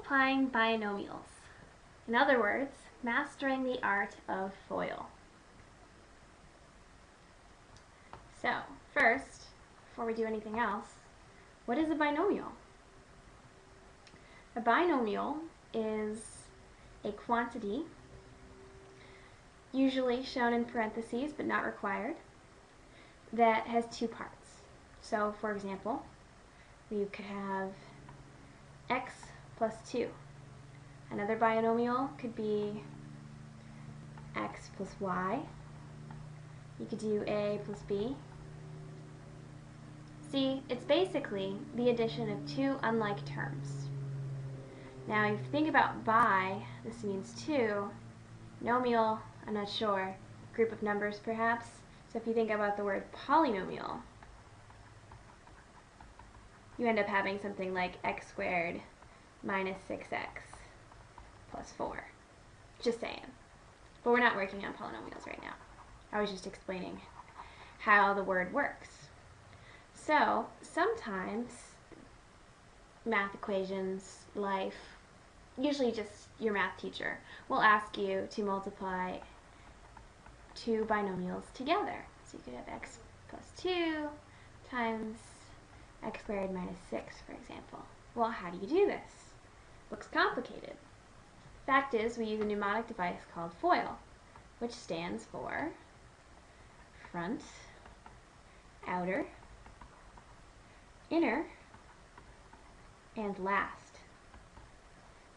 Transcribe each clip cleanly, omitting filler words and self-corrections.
Multiplying binomials. In other words, mastering the art of FOIL. So, first, before we do anything else, what is a binomial? A binomial is a quantity, usually shown in parentheses but not required, that has two parts. So, for example, we could have x plus 2. Another binomial could be x plus y. You could do a plus b. See, it's basically the addition of two unlike terms. Now, if you think about bi, this means 2. Nomial, I'm not sure. Group of numbers, perhaps. So if you think about the word polynomial, you end up having something like x squared minus 6x plus 4. Just saying. But we're not working on polynomials right now. I was just explaining how the word works. So, sometimes math equations, life, usually just your math teacher will ask you to multiply two binomials together. So you could have x plus 2 times x squared minus 6, for example. Well, how do you do this? Looks complicated. Fact is, we use a mnemonic device called FOIL, which stands for front, outer, inner, and last.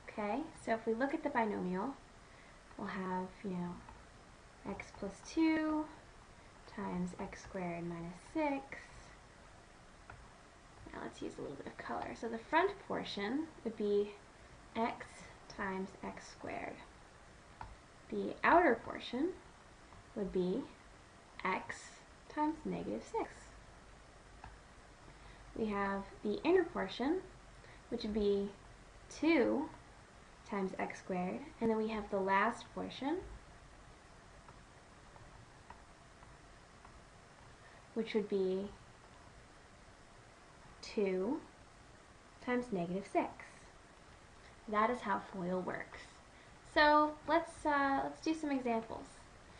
Okay, so if we look at the binomial, we'll have, x plus 2 times x squared minus 6. Now let's use a little bit of color. So the front portion would be x times x squared. The outer portion would be x times negative 6. We have the inner portion, which would be 2 times x squared, and then we have the last portion, which would be 2 times negative 6. That is how FOIL works. So let's do some examples.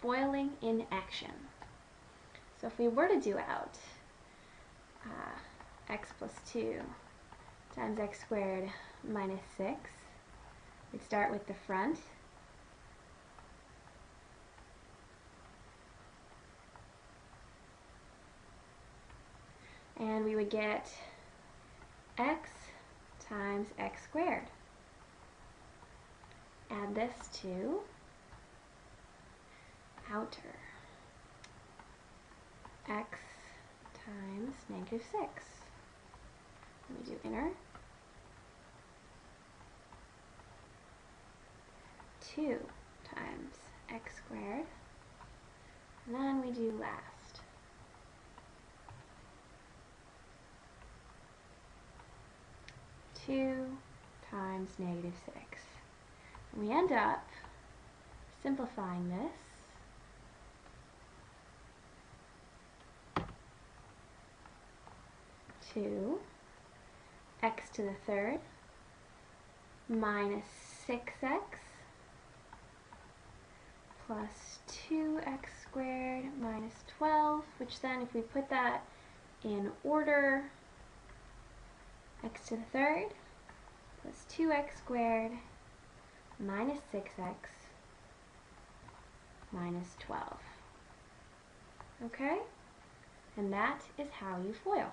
FOILing in action. So if we were to do out x plus 2 times x squared minus 6, we'd start with the front. And we would get x times x squared. Add this to outer. X times negative 6. And we do inner. 2 times x squared. And then we do last. 2 times negative 6. And we end up simplifying this to x to the third minus 6x plus 2x squared minus 12, which then, if we put that in order, x to the third plus 2x squared minus 6x minus 12. Okay? And that is how you FOIL.